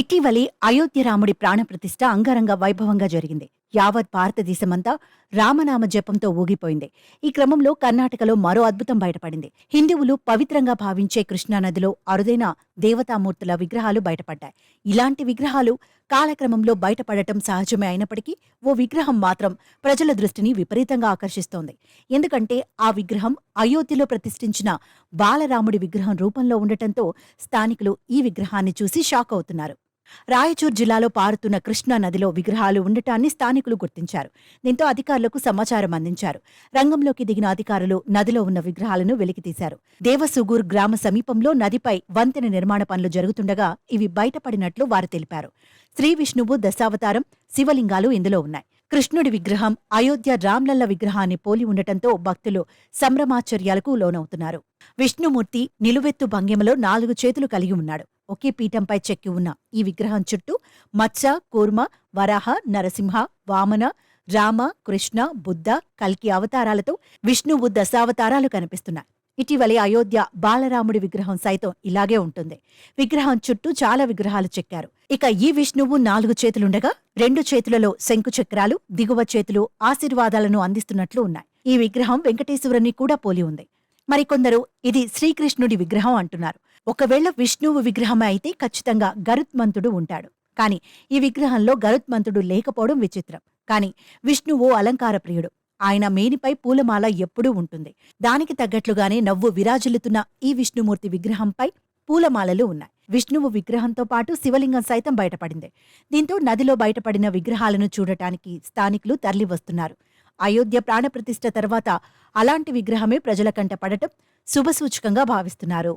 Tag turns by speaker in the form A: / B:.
A: ఇటీవలి అయోధ్య రాముడి ప్రాణప్రతిష్ఠ అంగరంగ వైభవంగా జరిగింది. యావత్ భారతదేశమంతా రామనామ జపంతో ఊగిపోయింది. ఈ క్రమంలో కర్ణాటకలో మరో అద్భుతం బయటపడింది. హిందువులు పవిత్రంగా భావించే కృష్ణానదిలో అరుదైన దేవతామూర్తుల విగ్రహాలు బయటపడ్డాయి. ఇలాంటి విగ్రహాలు కాలక్రమంలో బయటపడటం సహజమే అయినప్పటికీ ఓ విగ్రహం మాత్రం ప్రజల దృష్టిని విపరీతంగా ఆకర్షిస్తోంది. ఎందుకంటే ఆ విగ్రహం అయోధ్యలో ప్రతిష్ఠించిన బాలరాముడి విగ్రహం రూపంలో ఉండటంతో స్థానికులు ఈ విగ్రహాన్ని చూసి షాక్ అవుతున్నారు. రాయచూర్ జిల్లాలో పారుతున్న కృష్ణా నదిలో విగ్రహాలు ఉండటాన్ని స్థానికులు గుర్తించారు. దీంతో అధికారులకు సమాచారం అందించారు. రంగంలోకి దిగిన అధికారులు నదిలో ఉన్న విగ్రహాలను వెలికితీశారు. దేవసుగూర్ గ్రామ సమీపంలో నదిపై వంతెన నిర్మాణ పనులు జరుగుతుండగా ఇవి బయటపడినట్లు వారు తెలిపారు. శ్రీ విష్ణువు దశావతారం శివలింగాలు ఇందులో ఉన్నాయి. కృష్ణుడి విగ్రహం అయోధ్య రామ్లల్ల విగ్రహాన్ని పోలి ఉండటంతో భక్తులు సంభ్రమాశ్చర్యాలకు లోనవుతున్నారు. విష్ణుమూర్తి నిలువెత్తు భంగిమలో 4 చేతులు కలిగి ఉన్నాడు. ఒకే పీఠంపై చెక్కి ఉన్న ఈ విగ్రహం చుట్టూ మత్స్య, కూర్మ, వరాహ, నరసింహ, వామన, రామ, కృష్ణ, బుద్ధ, కల్కి అవతారాలతో విష్ణువు దశావతారాలు కనిపిస్తున్నాయి. ఇటీవలే అయోధ్య బాలరాముడి విగ్రహం సైతం ఇలాగే ఉంటుంది. విగ్రహం చుట్టూ చాలా విగ్రహాలు చెక్కారు. ఇక ఈ విష్ణువు 4 చేతులుండగా 2 చేతులలో శంకు చక్రాలు, దిగువ చేతులు ఆశీర్వాదాలను అందిస్తున్నట్లు ఉన్నాయి. ఈ విగ్రహం వెంకటేశ్వరుని కూడా పోలి ఉంది. మరికొందరు ఇది శ్రీకృష్ణుడి విగ్రహం అంటున్నారు. ఒకవేళ విష్ణువు విగ్రహమే అయితే ఖచ్చితంగా గరుత్మంతుడు ఉంటాడు. కాని ఈ విగ్రహంలో గరుత్మంతుడు లేకపోవడం విచిత్రం. కాని విష్ణువు అలంకార ప్రియుడు. ఆయన మేనిపై పూలమాల ఎప్పుడూ ఉంటుంది. దానికి తగ్గట్లుగానే నవ్వు విరాజిల్లుతున్న ఈ విష్ణుమూర్తి విగ్రహంపై పూలమాలలు ఉన్నాయి. విష్ణువు విగ్రహంతో పాటు శివలింగం సైతం బయటపడింది. దీంతో నదిలో బయటపడిన విగ్రహాలను చూడటానికి స్థానికులు తరలివస్తున్నారు. అయోధ్య ప్రాణప్రతిష్ఠ తర్వాత అలాంటి విగ్రహమే ప్రజల కంట పడటం శుభసూచకంగా భావిస్తున్నారు.